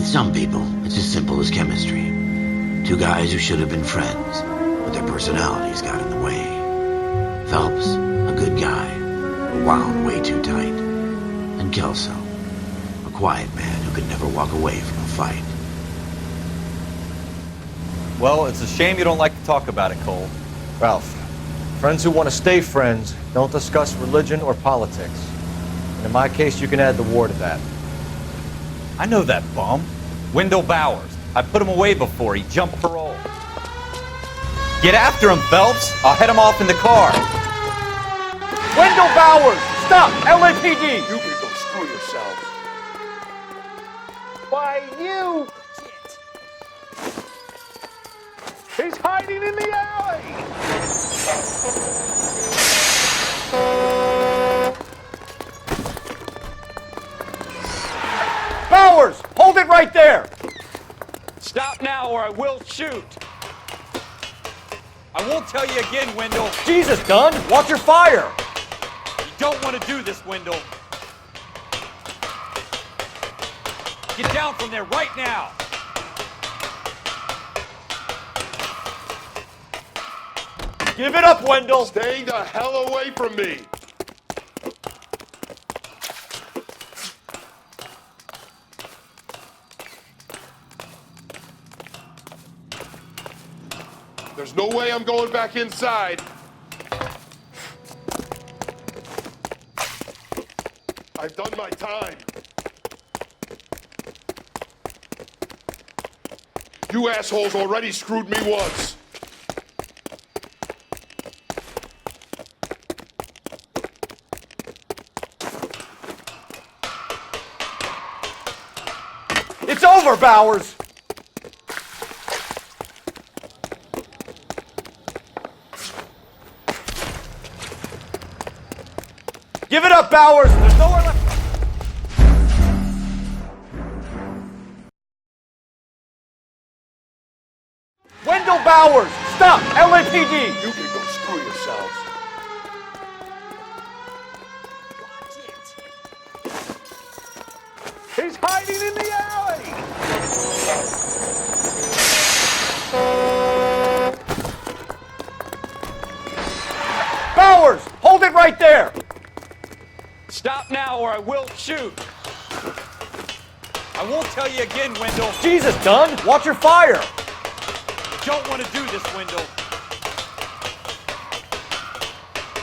With some people, it's as simple as chemistry. Two guys who should have been friends, but their personalities got in the way. Phelps, a good guy, but wound way too tight. And Kelso, a quiet man who could never walk away from a fight. Well, it's a shame you don't like to talk about it, Cole. Ralph, friends who want to stay friends don't discuss religion or politics. And in my case, you can add the war to that. I know that bum. Wendell Bowers. I put him away before. He jumped parole. Get after him, Phelps. I'll head him off in the car. Wendell Bowers! Stop! LAPD! You can go screw yourselves. Why, you! He's hiding in the alley! Bowers! Hold it right there! Stop now or I will shoot. I won't tell you again, Wendell. Jesus, Dunn! Watch your fire! You don't want to do this, Wendell. Get down from there right now. Give it up, Wendell! Stay the hell away from me! There's no way I'm going back inside. I've done my time. You assholes already screwed me once. It's over, Bowers! Give it up, Bowers! There's nowhere left. Wendell Bowers! Stop! LAPD! You can go screw yourselves. He's hiding in the alley! Bowers! Hold it right there! Stop now or I will shoot. I won't tell you again, Wendell. Jesus, Dunn! Watch your fire! You don't want to do this, Wendell.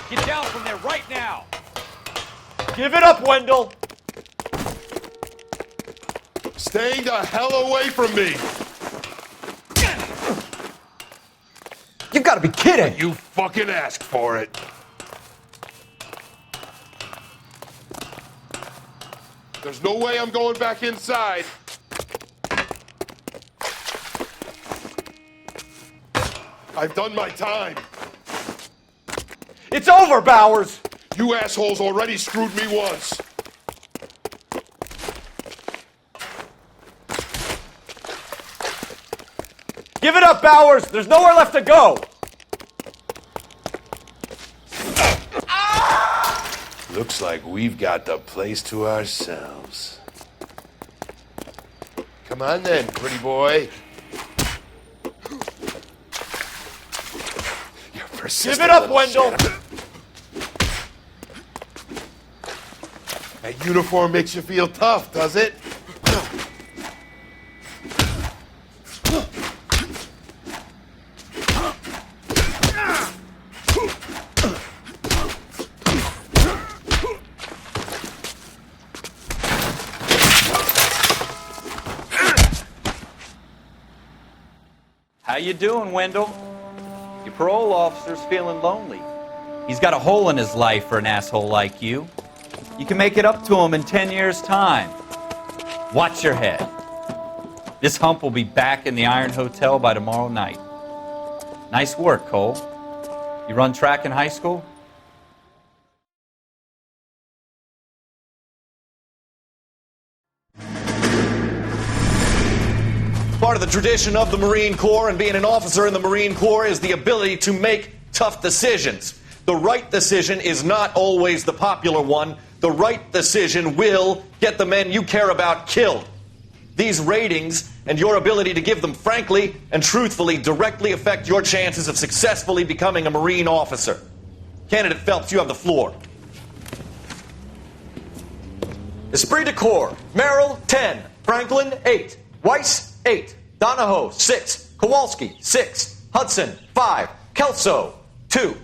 Get down from there right now. Give it up, Wendell! Stay the hell away from me! You've got to be kidding! You fucking asked for it. There's no way I'm going back inside. I've done my time. It's over, Bowers! You assholes already screwed me once. Give it up, Bowers! There's nowhere left to go! Looks like we've got the place to ourselves. Come on then, pretty boy. You're persistent. Give it up, little Wendell! shit. That uniform makes you feel tough, does it? How you doing, Wendell? Your parole officer's feeling lonely. He's got a hole in his life for an asshole like you. You can make it up to him in 10 years' time. Watch your head. This hump will be back in the Iron Hotel by tomorrow night. Nice work, Cole. You run track in high school? Part of the tradition of the Marine Corps and being an officer in the Marine Corps is the ability to make tough decisions. The right decision is not always the popular one. The right decision will get the men you care about killed. These ratings and your ability to give them frankly and truthfully directly affect your chances of successfully becoming a Marine officer. Candidate Phelps, you have the floor. Esprit de Corps, Merrill, 10. Franklin, 8. Weiss, 8. Donahoe, 6. Kowalski, 6. Hudson, 5. Kelso, 2.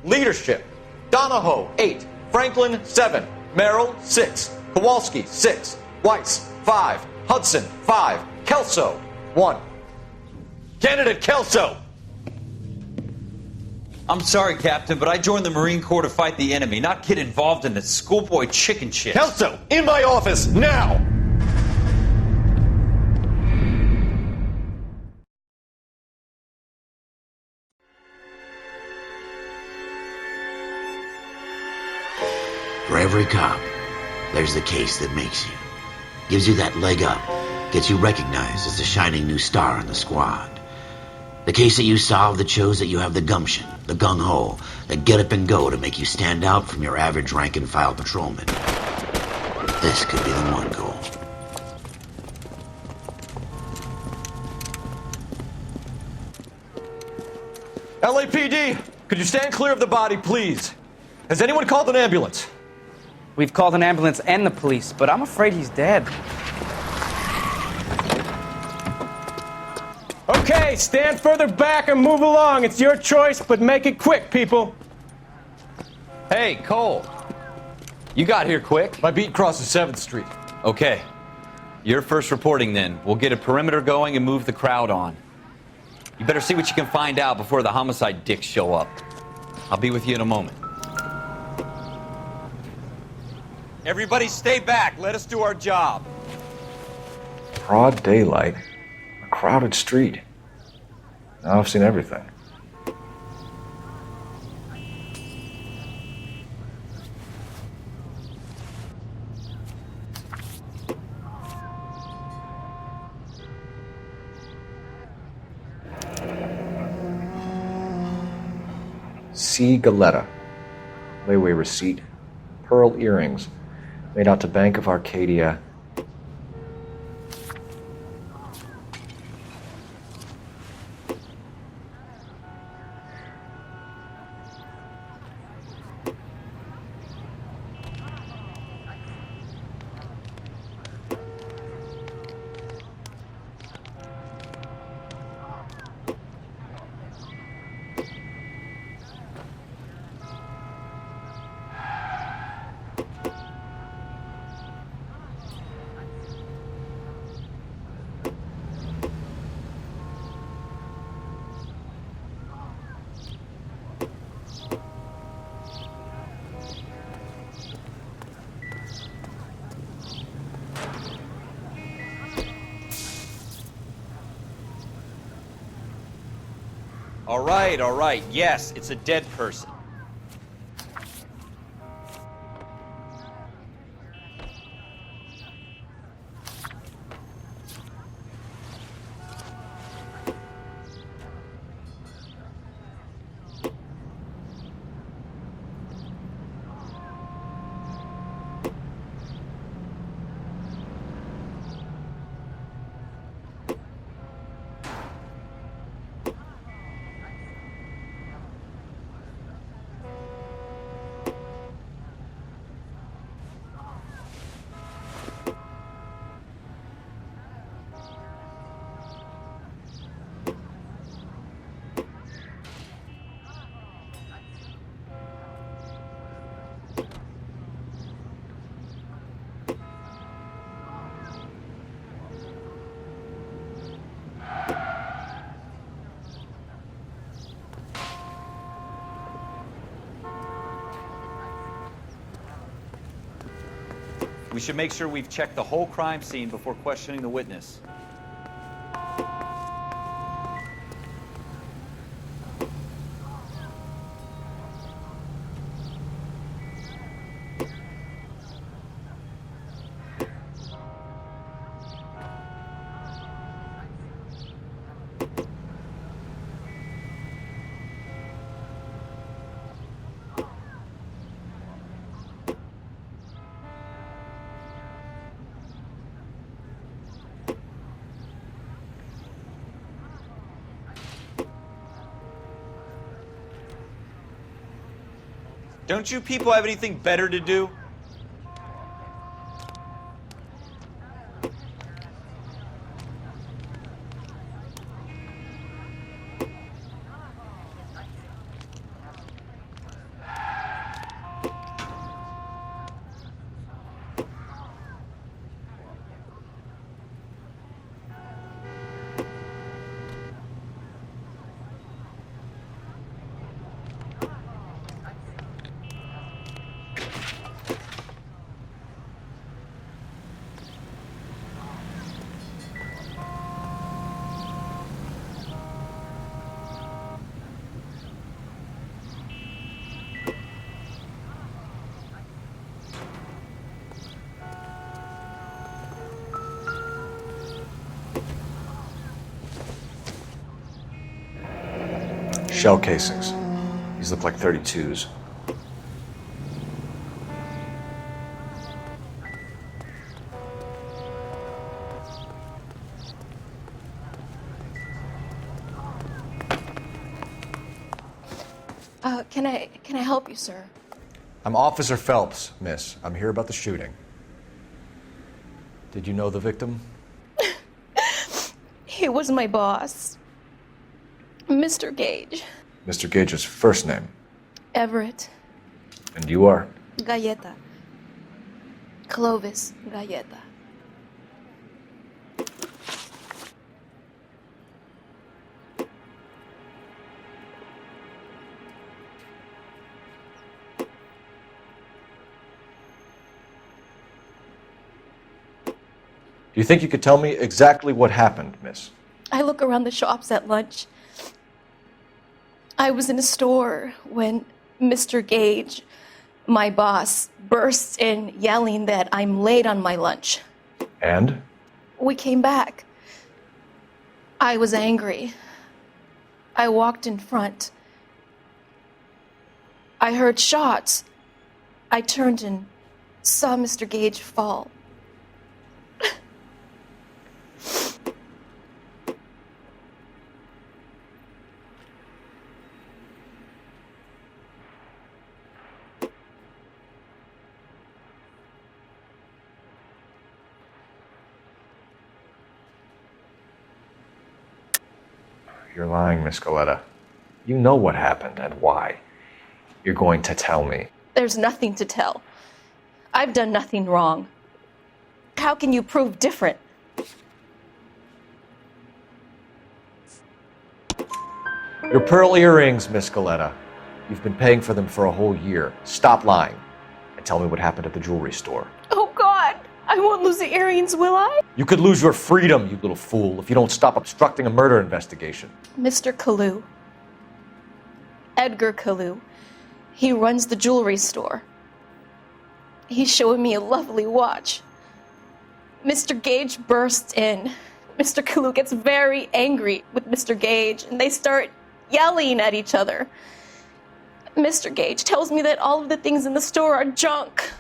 Leadership, Donahoe, 8. Franklin, 7. Merrill, 6. Kowalski, 6. Weiss, 5. Hudson, 5. Kelso, 1. Candidate Kelso! I'm sorry, Captain, but I joined the Marine Corps to fight the enemy, not get involved in this schoolboy chicken shit. Kelso, in my office, now! For every cop, there's the case that makes you. Gives you that leg up. Gets you recognized as the shining new star in the squad. The case that you solve that shows that you have the gumption, the gung-ho, the get up and go to make you stand out from your average rank-and-file patrolman. This could be the one goal. LAPD, could you stand clear of the body, please? Has anyone called an ambulance? We've called an ambulance and the police, but I'm afraid he's dead. Okay, stand further back and move along. It's your choice, but make it quick, people. Hey, Cole. You got here quick. My beat crosses 7th Street. Okay. You're first reporting then. We'll get a perimeter going and move the crowd on. You better see what you can find out before the homicide dicks show up. I'll be with you in a moment. Everybody stay back. Let us do our job. Broad daylight. A crowded street. Now I've seen everything. C. Galetta. Layaway receipt. Pearl earrings. Made out to Bank of Arcadia. All right. Yes, it's a dead person. We should make sure we've checked the whole crime scene before questioning the witness. Don't you people have anything better to do? Shell casings. These look like 32s. Can I help you, sir? I'm Officer Phelps, miss. I'm here about the shooting. Did you know the victim? He was my boss, Mr. Gage. Mr. Gage's first name. Everett. And you are? Galleta. Clovis Galleta. Do you think you could tell me exactly what happened, miss? I look around the shops at lunch. I was in a store when Mr. Gage, my boss, bursts in yelling that I'm late on my lunch. And? We came back. I was angry. I walked in front. I heard shots. I turned and saw Mr. Gage fall. You're lying, Miss Galleta. You know what happened and why. You're going to tell me. There's nothing to tell. I've done nothing wrong. How can you prove different? Your pearl earrings, Miss Galleta. You've been paying for them for a whole year. Stop lying and tell me what happened at the jewelry store. Oh, God! I won't lose the earrings, will I? You could lose your freedom, you little fool, if you don't stop obstructing a murder investigation. Mr. Kalu. Edgar Kalu. He runs the jewelry store. He's showing me a lovely watch. Mr. Gage bursts in. Mr. Kalu gets very angry with Mr. Gage, and they start yelling at each other. Mr. Gage tells me that all of the things in the store are junk,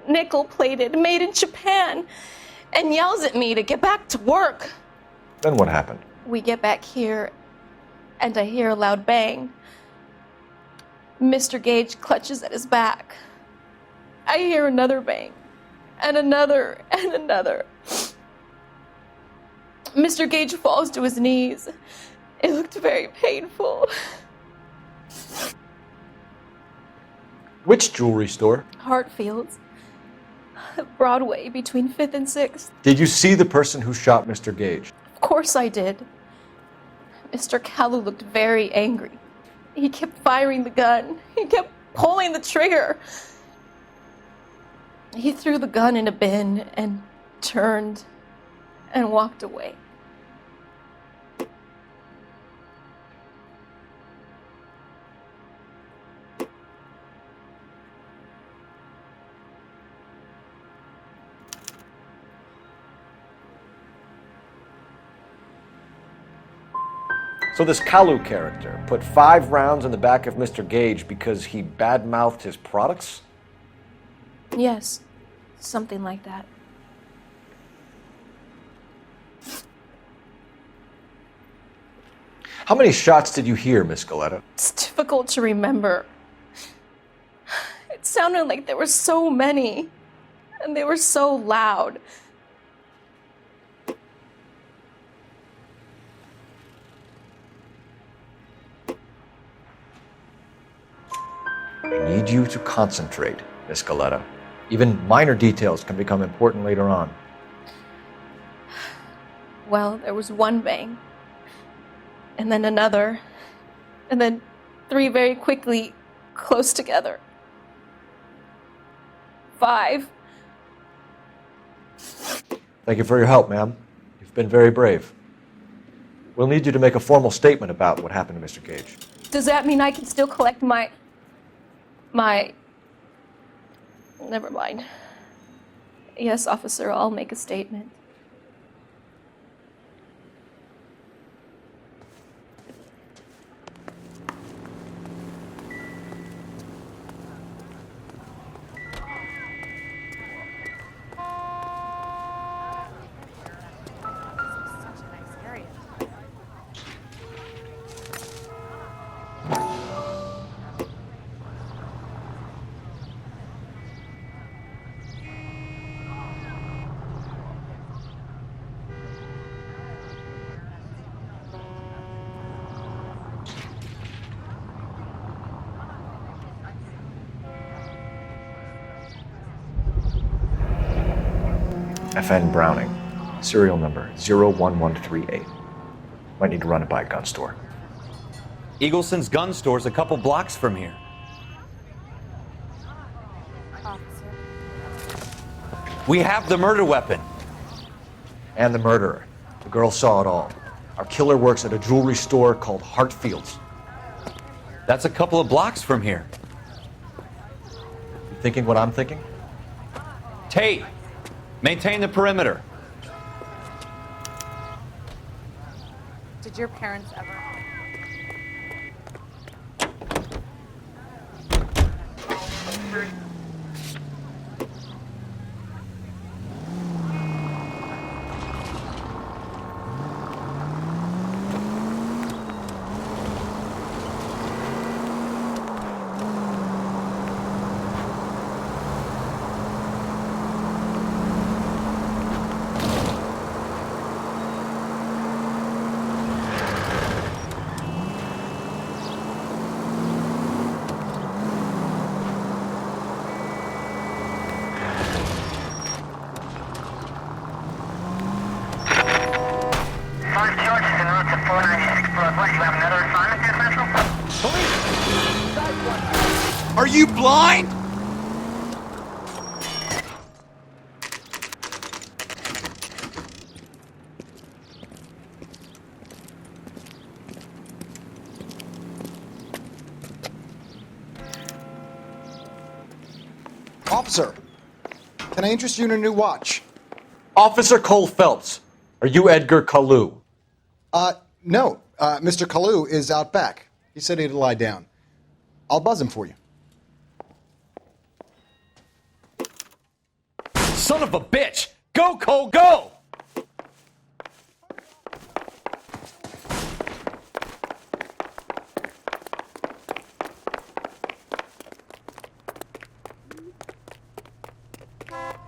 nickel-plated, made in Japan, and yells at me to get back to work. Then what happened? We get back here, and I hear a loud bang. Mr. Gage clutches at his back. I hear another bang, and another, and another. Mr. Gage falls to his knees. It looked very painful. Which jewelry store? Hartfield's. Broadway, between 5th and 6th. Did you see the person who shot Mr. Gage? Of course I did. Mr. Kalu looked very angry. He kept firing the gun. He kept pulling the trigger. He threw the gun in a bin and turned and walked away. So this Kalu character put 5 rounds in the back of Mr. Gage because he badmouthed his products? Yes, something like that. How many shots did you hear, Miss Galleta? It's difficult to remember. sounded like there were so many, and they were so loud. I need you to concentrate, Miss Galetta. Even minor details can become important later on. Well, there was one bang, and then another, and then 3 very quickly, close together. 5. Thank you for your help, ma'am. You've been very brave. We'll need you to make a formal statement about what happened to Mr. Gage. Does that mean I can still collect my... Never mind. Yes, officer, I'll make a statement. FN Browning, serial number 01138. Might need to run it by a gun store. Eagleson's gun store's a couple blocks from here. We have the murder weapon. And the murderer. The girl saw it all. Our killer works at a jewelry store called Hartfield's. That's a couple of blocks from here. You thinking what I'm thinking? Tate, maintain the perimeter. Did your parents ever... Are you blind? Officer, can I interest you in a new watch? Officer Cole Phelps, are you Edgar Kalu? No. Mr. Kalu is out back. He said he'd lie down. I'll buzz him for you. Son of a bitch! Go, Cole, go!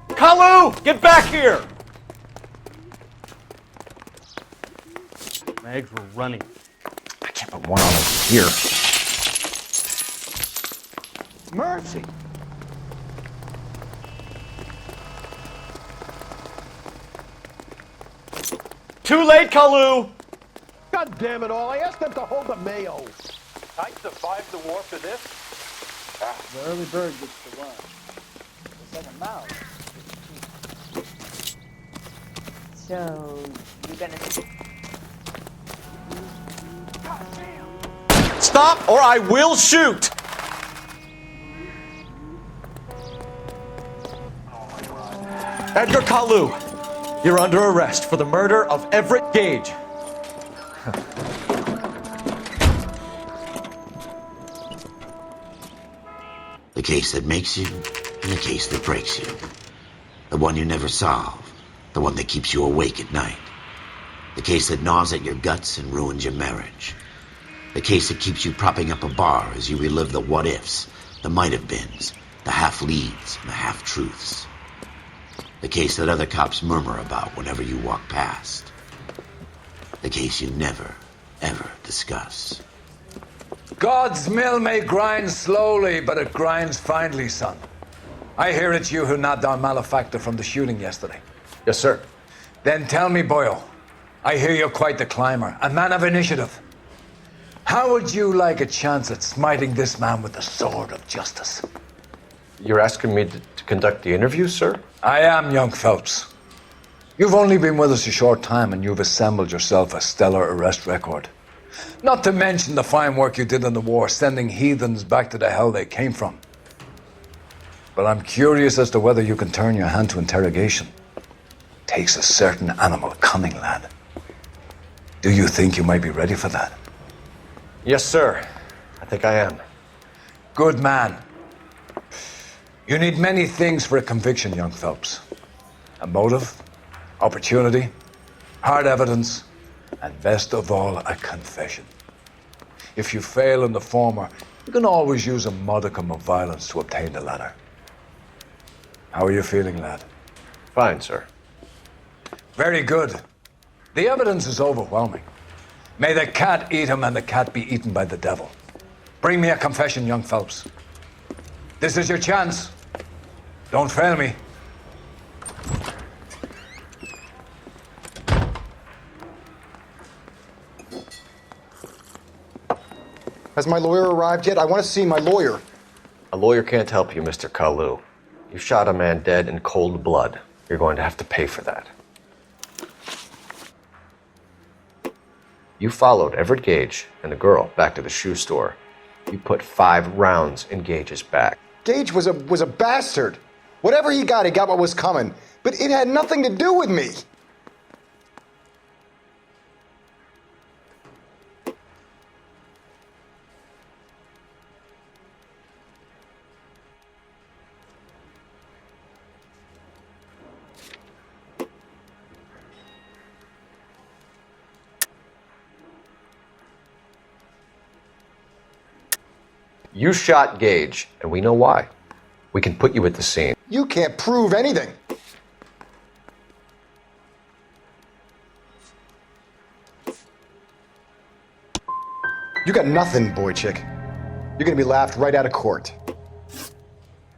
Kalu, get back here! Mags were running. I can't put one on over here. Mercy! Too late, Kalu! God damn it all, I asked them to hold the mayo. I survived the war for this. The early bird gets the worm. The second mouse. So, you're gonna... Stop or I will shoot! Edgar Kalu, you're under arrest for the murder of Everett Gage. The case that makes you and the case that breaks you. The one you never solve. The one that keeps you awake at night. The case that gnaws at your guts and ruins your marriage. The case that keeps you propping up a bar as you relive the what-ifs, the might-have-beens, The half-leads and the half-truths. The case that other cops murmur about whenever you walk past. The case you never, ever discuss. God's mill may grind slowly, but it grinds finely, son. I hear it's you who nabbed our malefactor from the shooting yesterday. Yes, sir. Then tell me, Boyle, I hear you're quite the climber, a man of initiative. How would you like a chance at smiting this man with the sword of justice? You're asking me to conduct the interview, sir? I am, young Phelps. You've only been with us a short time and you've assembled yourself a stellar arrest record. Not to mention the fine work you did in the war, sending heathens back to the hell they came from. But I'm curious as to whether you can turn your hand to interrogation. Takes a certain animal cunning, lad. Do you think you might be ready for that? Yes, sir. I think I am. Good man. You need many things for a conviction, young Phelps. A motive, opportunity, hard evidence, and best of all, a confession. If you fail in the former, you can always use a modicum of violence to obtain the latter. How are you feeling, lad? Fine, sir. Very good. The evidence is overwhelming. May the cat eat him and the cat be eaten by the devil. Bring me a confession, young Phelps. This is your chance. Don't fail me. Has my lawyer arrived yet? I want to see my lawyer. A lawyer can't help you, Mr. Kalu. You shot a man dead in cold blood. You're going to have to pay for that. You followed Everett Gage and the girl back to the shoe store. You put 5 rounds in Gage's back. Gage was a bastard. Whatever he got what was coming. But it had nothing to do with me. You shot Gage, and we know why. We can put you at the scene. You can't prove anything. You got nothing, boy chick. You're gonna be laughed right out of court.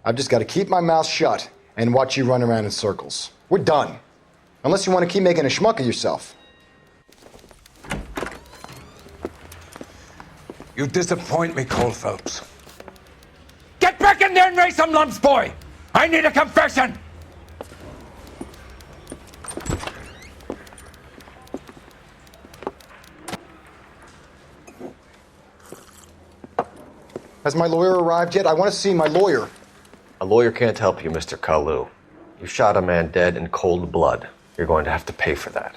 I've just got to keep my mouth shut and watch you run around in circles. We're done. Unless you want to keep making a schmuck of yourself. You disappoint me, Cole Phelps. Get back in there and raise some lumps, boy! I need a confession! Has my lawyer arrived yet? I want to see my lawyer. A lawyer can't help you, Mr. Kalu. You shot a man dead in cold blood. You're going to have to pay for that.